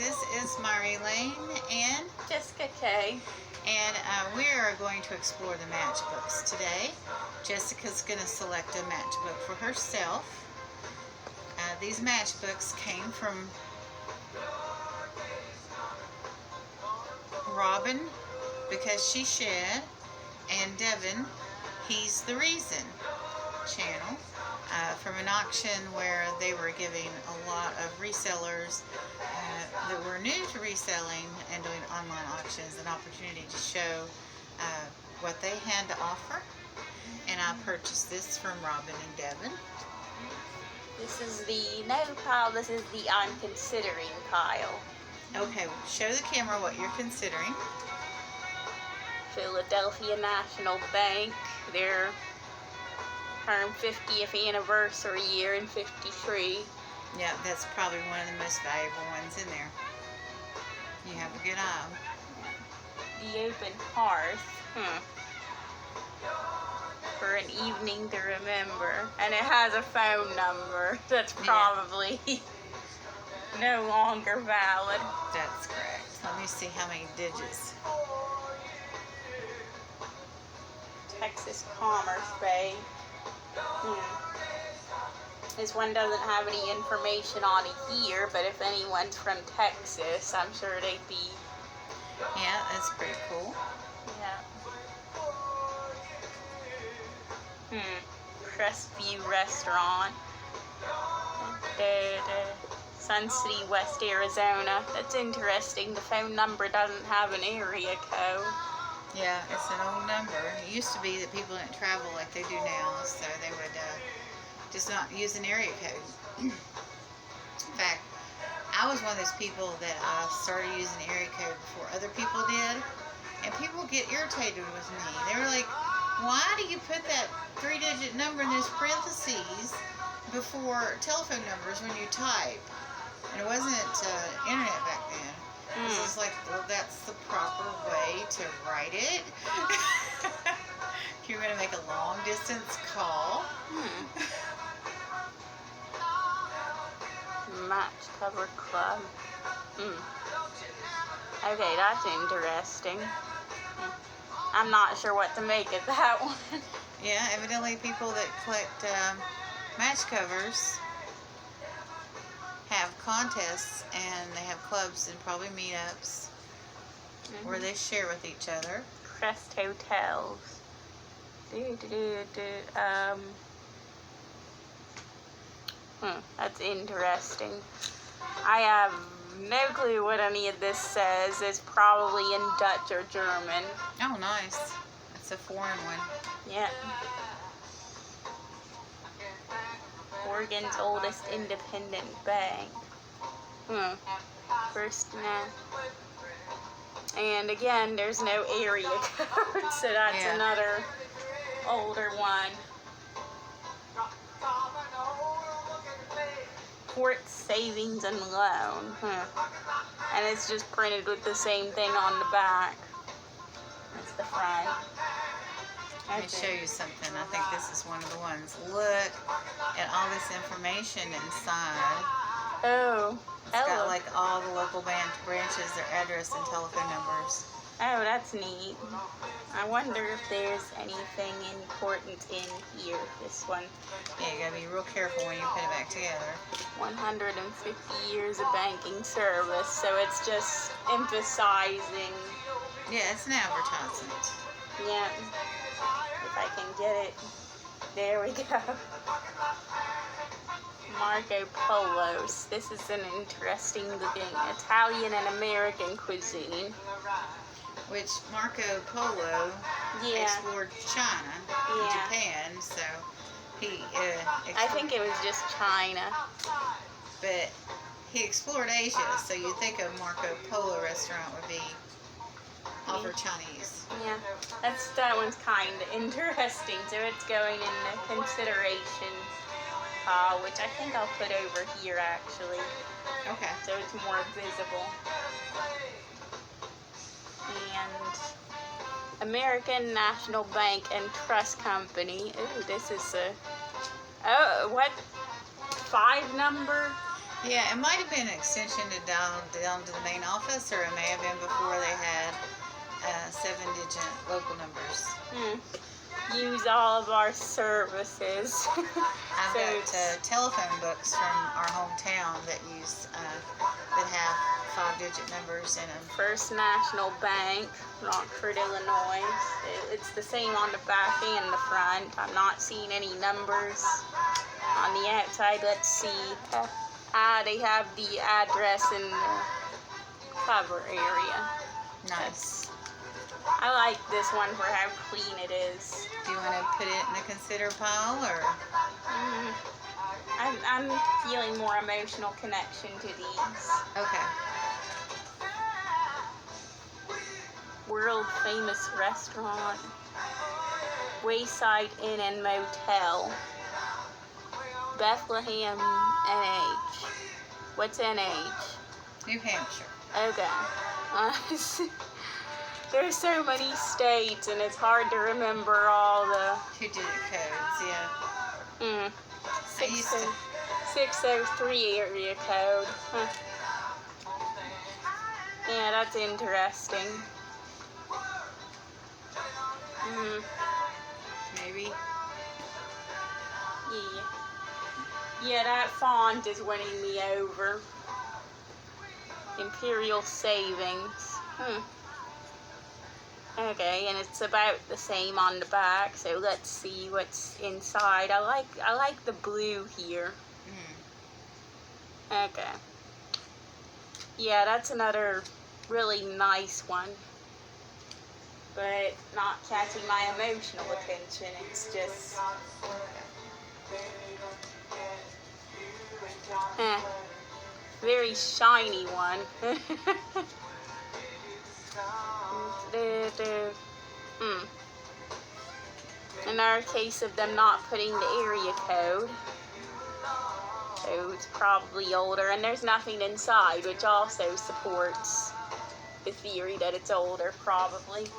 this is Mari Lane and Jessica K. And we are going to explore the matchbooks today. Jessica's going to select a matchbook for herself. These matchbooks came from Robin, because she shed, and Deven, he's the reason channel, from an auction where they were giving a lot of resellers that were new to reselling and doing online auctions an opportunity to show what they had to offer. And I purchased this from Robin and Deven. This is the no pile, this is the I'm considering pile. Okay, show the camera what you're considering. Philadelphia National Bank, their turned 50th anniversary year in '53. Yeah, that's probably one of the most valuable ones in there. You have a good eye. The Open Hearth. For an evening to remember. And it has a phone number that's probably no longer valid. That's correct. Let me see how many digits. Texas Commerce Bank. This one doesn't have any information on a year, but if anyone's from Texas, I'm sure they'd be. Yeah, that's pretty cool. Yeah. Crestview Restaurant. Sun City, West Arizona. That's interesting. The phone number doesn't have an area code. Yeah, it's an old number. It used to be that people didn't travel like they do now, so they would just not use an area code. In fact, I was one of those people that started using area code before other people did, and people get irritated with me. They were like, why do you put that 3-digit number in those parentheses before telephone numbers when you type? And it wasn't internet back then. It was like, well, that's the proper way to write it. If you're going to make a long distance call. Match Cover Club. Okay, that's interesting. I'm not sure what to make of that one. Yeah, evidently people that collect match covers have contests, and they have clubs and probably meetups where they share with each other. Crest Hotels. That's interesting. I have no clue what any of this says. It's probably in Dutch or German. Oh, nice. That's a foreign one. Yeah. Oregon's oldest independent bank. First Nat. And again, there's no area code, so that's another older one. Port Savings and Loan. And it's just printed with the same thing on the back. That's the front. Let me show you something. I think this is one of the ones. Look at all this information inside. Oh. It's got like all the local branches, their address and telephone numbers. Oh, that's neat. I wonder if there's anything important in here. This one. Yeah, you gotta be real careful when you put it back together. 150 years of banking service, so it's just emphasizing. Yeah, it's an advertisement. Yeah. If I can get it. There we go. Marco Polo's. This is an interesting looking Italian and American cuisine. Which Marco Polo explored China and Japan, so he I think it was just China. But he explored Asia, so you'd think a Marco Polo restaurant would be offer Chinese. Yeah, that one's kind of interesting. So it's going in the consideration pile, which I think I'll put over here actually. Okay. So it's more visible. And American National Bank and Trust Company. Ooh, this is a... Oh, what? 5 number? Yeah, it might have been an extension to down to the main office, or it may have been before they had 7-digit local numbers. Use all of our services. I've got telephone books from our hometown that that have 5-digit numbers in them. First National Bank, Rockford, Illinois. It's the same on the back and the front. I'm not seeing any numbers on the outside. Let's see. They have the address in the cover area. Nice. I like this one for how clean it is. Do you want to put it in the consider pile, or? I'm feeling more emotional connection to these. Okay. World famous restaurant. Wayside Inn and Motel. Bethlehem, NH. What's NH? New Hampshire. Okay. There's so many states, and it's hard to remember all the 2-digit codes, yeah. 603 area code. Huh. Yeah, that's interesting. Maybe. Yeah, that font is winning me over. Imperial Savings. Okay, and it's about the same on the back, so let's see what's inside. I like the blue here. Okay. Yeah, that's another really nice one. But not catching my emotional attention. It's just very shiny one. Another case of them not putting the area code. So it's probably older, and there's nothing inside, which also supports the theory that it's older, probably.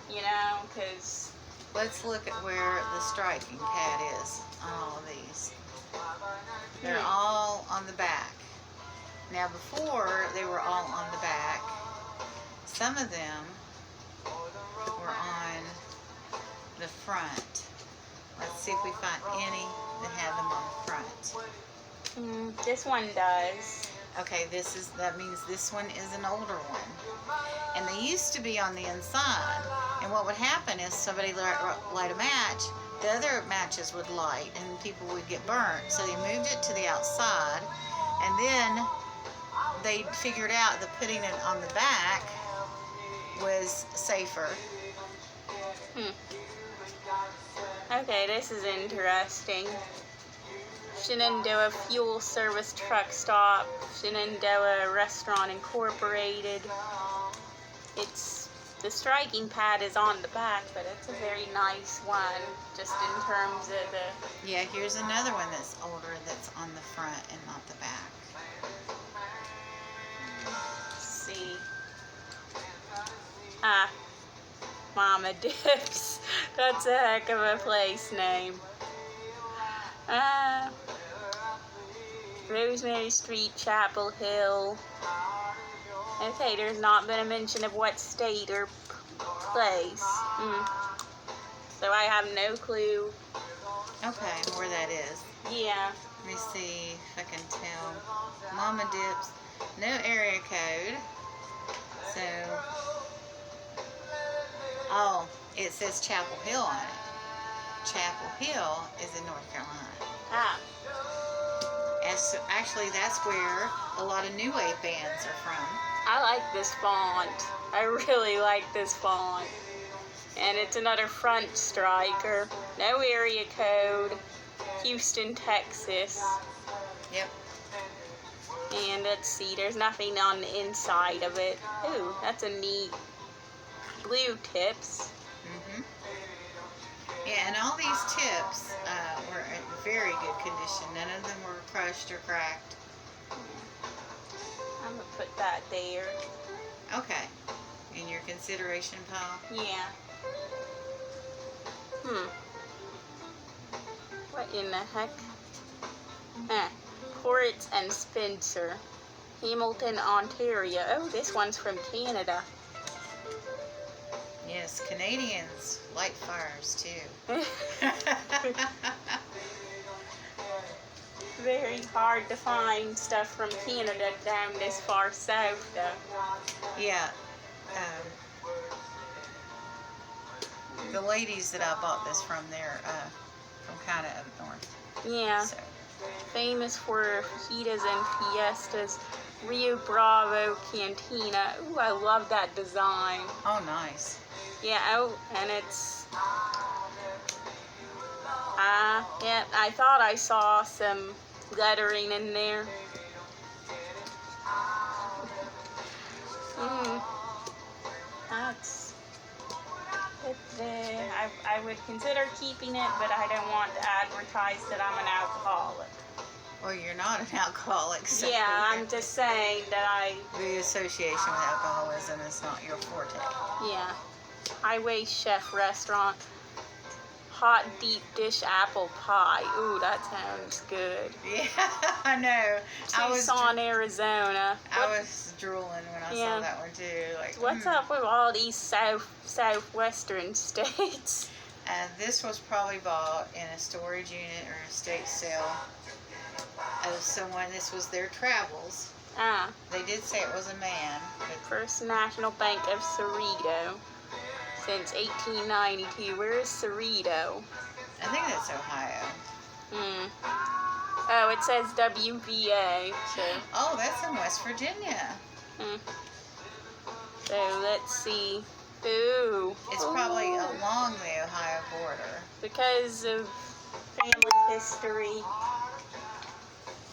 You know, because... Let's look at where the striking pad is on all of these. They're all on the back. Now before, they were all on the back. Some of them were on the front. Let's see if we find any that have them on the front. This one does. Okay, that means this one is an older one. And they used to be on the inside. And what would happen is somebody light a match, the other matches would light and people would get burnt. So they moved it to the outside, and then they figured out that putting it on the back was safer. Okay, this is interesting. Shenandoah Fuel Service Truck Stop, Shenandoah Restaurant Incorporated. The striking pad is on the back, but it's a very nice one, just in terms of the... Yeah, here's another one that's older that's on the front and not the back. Let's see. Mama Dips. That's a heck of a place name. Rosemary Street, Chapel Hill. Okay, there's not been a mention of what state or place. So I have no clue. Okay, where that is. Yeah. Let me see if I can tell. Mama Dips. No area code. So, oh, it says Chapel Hill on it. Chapel Hill is in North Carolina. Actually, that's where a lot of New Wave bands are from. I like this font. I really like this font. And it's another front striker. No area code. Houston, Texas. Yep. And let's see, there's nothing on the inside of it. Ooh, that's a neat blue tips. Yeah, and all these tips were in very good condition. None of them were crushed or cracked. I'm gonna put that there. Okay. In your consideration pile? Yeah. What in the heck? Horrocks and Spencer, Hamilton, Ontario. Oh, this one's from Canada. Yes, Canadians light fires too. Very hard to find stuff from Canada down this far south, though. Yeah. The ladies that I bought this from, they're from kind of up north. Yeah. So. Famous for fajitas and fiestas. Rio Bravo Cantina. Ooh, I love that design. Oh, nice. Yeah, oh, and it's... yeah, I thought I saw some lettering in there. That's... I would consider keeping it, but I don't want to advertise that I'm an alcoholic. Well, you're not an alcoholic, so... Yeah, I'm just saying that the association with alcoholism is not your forte. Yeah. Highway Chef Restaurant. Hot deep dish apple pie. Ooh, that sounds good. Yeah, I know. Tucson, Arizona. I was drooling when I saw that one too. Like, what's up with all these southwestern states? This was probably bought in a storage unit or a estate sale of someone. This was their travels. They did say it was a man. First National Bank of Cerrito. Since 1892. Where is Cerrito? I think that's Ohio. Oh, it says WVA. So. Oh, that's in West Virginia. So let's see. Ooh. It's probably along the Ohio border. Because of family history.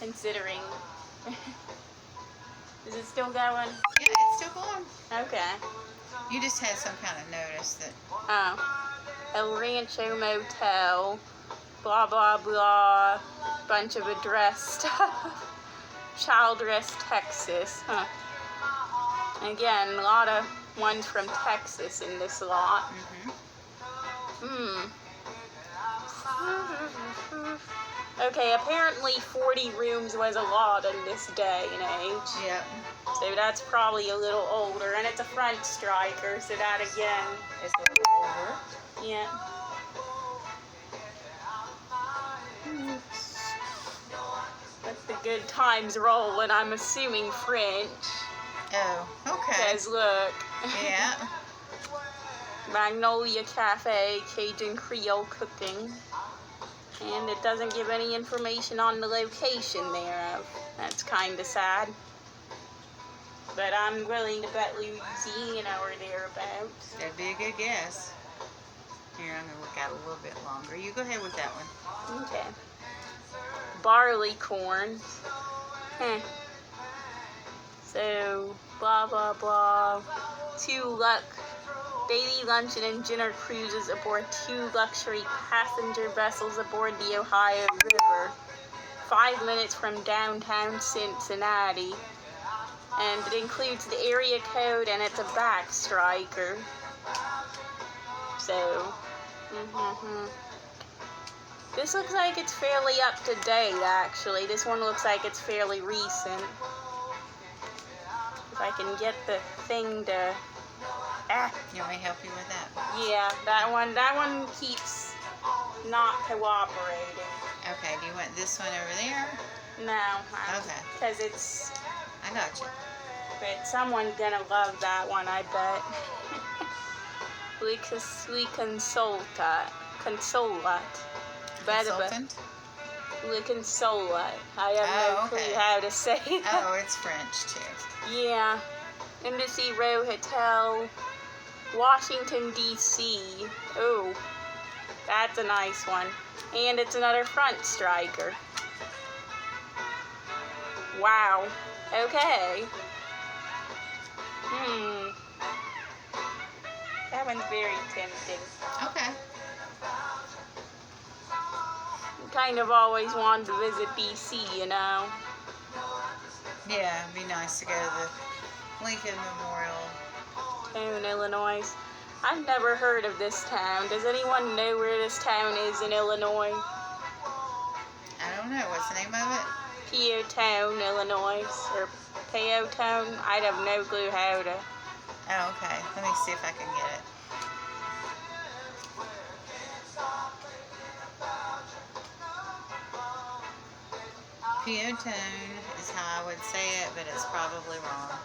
Considering. Is it still going? Yeah, it's still going. Okay. You just had some kind of notice that... Oh. El Rancho Motel. Blah, blah, blah. Bunch of address stuff. Childress, Texas. Again, a lot of ones from Texas in this lot. Okay, apparently 40 rooms was a lot in this day and age. Yep. So that's probably a little older, and it's a front striker, so that again is a little older. Yeah. Let the good times roll, and I'm assuming French. Oh, okay. Because look. Yeah. Magnolia Cafe, Cajun Creole cooking. And it doesn't give any information on the location thereof. That's kind of sad. But I'm willing to bet Louisiana or thereabouts. That'd be a good guess. Here, I'm going to look at it a little bit longer. You go ahead with that one. Okay. Barley corn. So, blah, blah, blah. Daily luncheon and dinner cruises aboard 2 luxury passenger vessels aboard the Ohio River. 5 minutes from downtown Cincinnati. And it includes the area code, and it's a back striker. So, this looks like it's fairly up to date, actually. This one looks like it's fairly recent. If I can get the thing to... You want me to help you with that? Yeah, that one keeps not cooperating. Okay, do you want this one over there? No. Okay. Because it's... I got you. But someone's gonna love that one, I bet. We consolat. Consultant? We consolat. I have no clue how to say that. Oh, it's French too. Yeah. Embassy Row Hotel, Washington, D.C. Oh, that's a nice one. And it's another front striker. Wow. Okay. That one's very tempting. Okay. Kind of always wanted to visit B.C., you know. Yeah, it'd be nice to go to the Lincoln Memorial. Town, Illinois. I've never heard of this town. Does anyone know where this town is in Illinois? I don't know. What's the name of it? Peotone, Illinois, or Peotone. I have no clue how to. Oh, okay. Let me see if I can get it. Peotone is how I would say it, but it's probably wrong.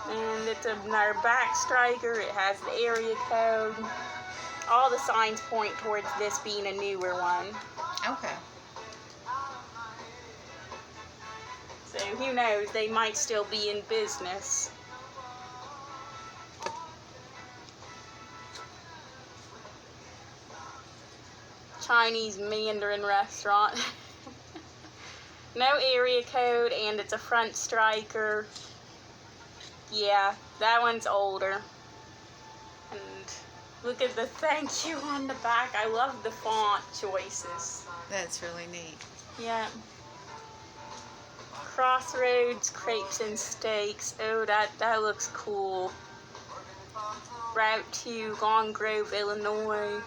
And it's our back striker. It has the area code. All the signs point towards this being a newer one. Okay. So who knows? They might still be in business. Chinese Mandarin restaurant. No area code, and it's a front striker. Yeah, that one's older. And look at the thank you on the back. I love the font choices. That's really neat. Yeah. Crossroads Crepes and Steaks. Oh, that looks cool. Route to Long Grove, Illinois.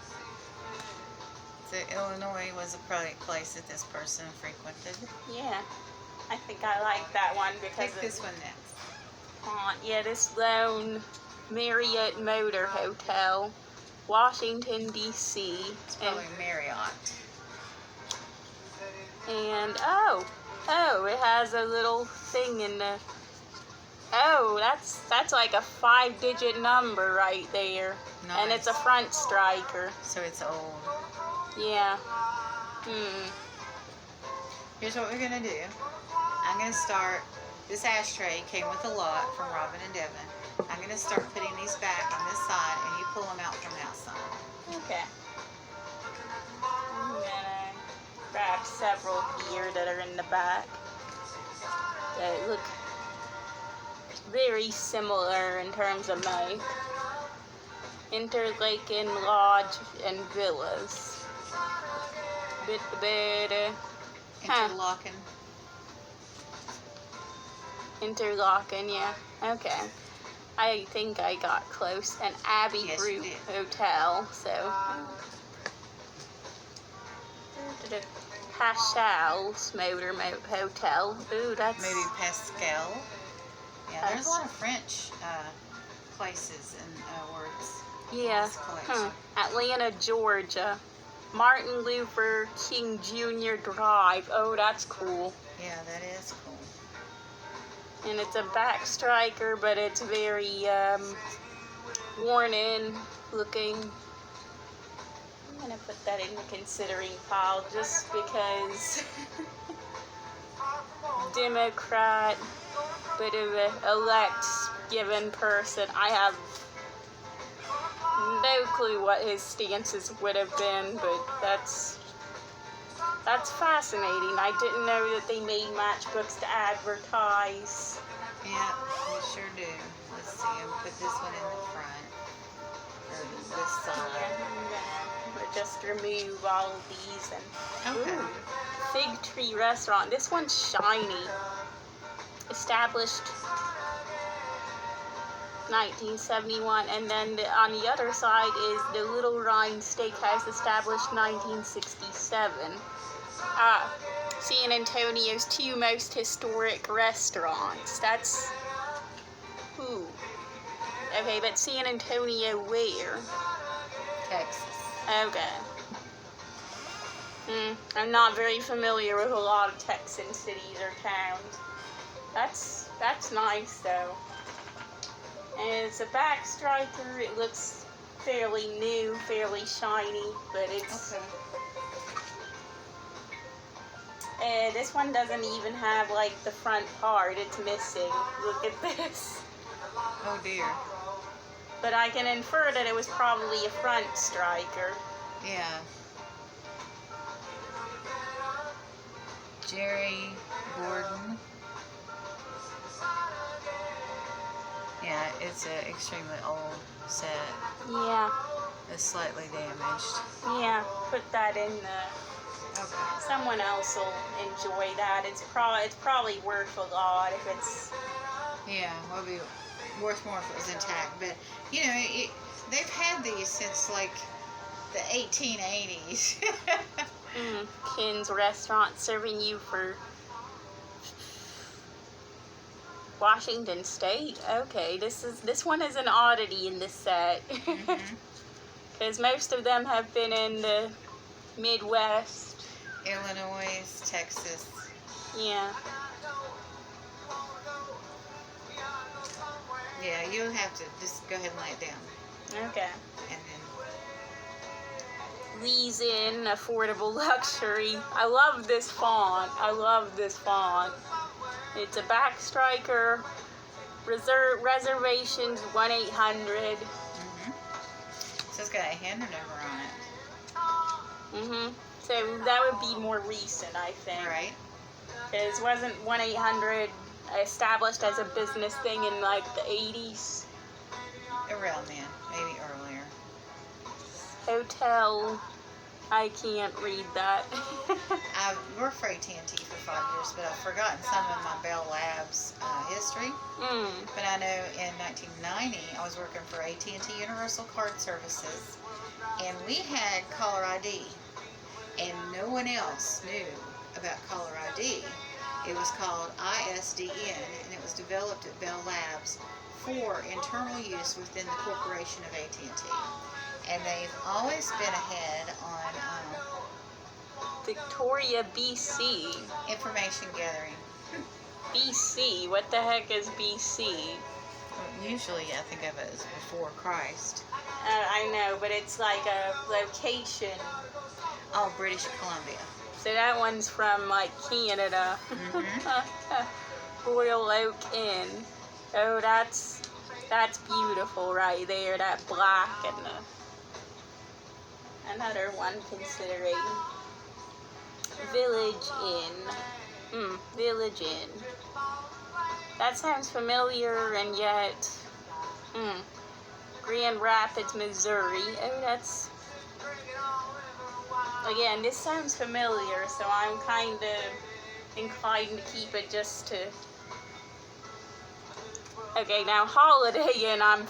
So Illinois was a place that this person frequented. Yeah. I think I like that one because Take this one next. font. Yeah, this Lone Marriott Motor Hotel, Washington, D.C. It's probably Marriott. And oh, it has a little thing in the. Oh, that's like a 5-digit number right there. Nice. And it's a front striker. So it's old. Yeah. Here's what we're going to do. I'm going to start. This ashtray came with a lot from Robin and Deven. I'm going to start putting these back on this side, and you pull them out from that side. Okay. I'm gonna grab several here that are in the back. They look very similar in terms of make. Interlaken Lodge and Villas. Interlocking. Interlaken, yeah. Okay. I think I got close. An Abbey Yes, Group you did. Hotel, so. Pascal's Motor Hotel. Ooh, that's. Maybe Pascal. Yeah, there's a lot of French places and words in Yeah. this collection. Atlanta, Georgia. Martin Luther King Jr. Drive. Oh, that's cool. Yeah, that is cool. And it's a back striker, but it's very worn in looking. I'm gonna put that in the considering pile just because. Democrat, bit of an elect given person. I have no clue what his stances would have been, but that's fascinating. I didn't know that they made matchbooks to advertise. Yeah, we sure do. Let's see. I'll put this one in the front. Or this side. I'm gonna just remove all of these and. Okay. Ooh, Fig Tree Restaurant. This one's shiny. Established 1971, and then on the other side is the Little Rhine Steakhouse, established 1967. San Antonio's 2 most historic restaurants. That's okay, but San Antonio where? Texas. Okay. I'm not very familiar with a lot of Texan cities or towns. That's nice though. And it's a back striker. It looks fairly new, fairly shiny, but it's. Okay. And this one doesn't even have like the front part. It's missing. Look at this. Oh dear. But I can infer that it was probably a front striker. Yeah. Jerry Gordon. Yeah, it's an extremely old set. Yeah. It's slightly damaged. Yeah. Put that in the. Okay. Someone else will enjoy that. It's probably worth a lot if it's. Yeah, would be worth more if it was intact. But you know, they've had these since like the 1880s. Ken's restaurant serving you for Washington State. Okay, this one is an oddity in this set. Because most of them have been in the Midwest. Illinois, Texas. Yeah. Yeah, you'll have to just go ahead and lay it down. Okay. And then Lee's Inn, affordable luxury. I love this font. It's a backstriker. Reservations 1-800. So it's got a handle number on it. So that would be more recent, I think. Right. Because wasn't 1-800 established as a business thing in like the 80s? Around then, maybe earlier. Hotel. I can't read that. I worked for AT&T for 5 years, but I've forgotten some of my Bell Labs history. But I know in 1990, I was working for AT&T Universal Card Services, and we had caller ID, and no one else knew about caller ID. It was called ISDN, and it was developed at Bell Labs for internal use within the corporation of AT&T. And they've always been ahead on Victoria, BC. information gathering. BC? What the heck is BC? Usually I think of it as before Christ. I know, but it's like a location. Oh, British Columbia. So that one's from like Canada. Royal Oak Inn. Oh, that's beautiful right there. That black and another one considering. Village Inn. Village Inn. That sounds familiar, and yet, Grand Rapids, Missouri. Oh, that's, again, this sounds familiar, so I'm kind of inclined to keep it just to. Okay, now Holiday Inn, I'm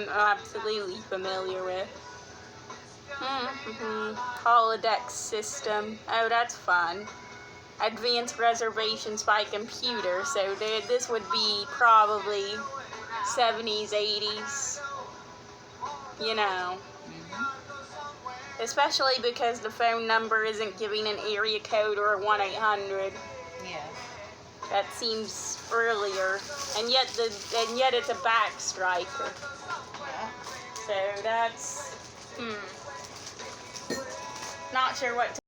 absolutely familiar with. Holodeck system. Oh, that's fun. Advanced reservations by computer. So this would be probably 70s, 80s. You know. Especially because the phone number isn't giving an area code or a 1-800. Yeah. That seems earlier, and yet it's a backstriker. Yeah. So that's not sure what to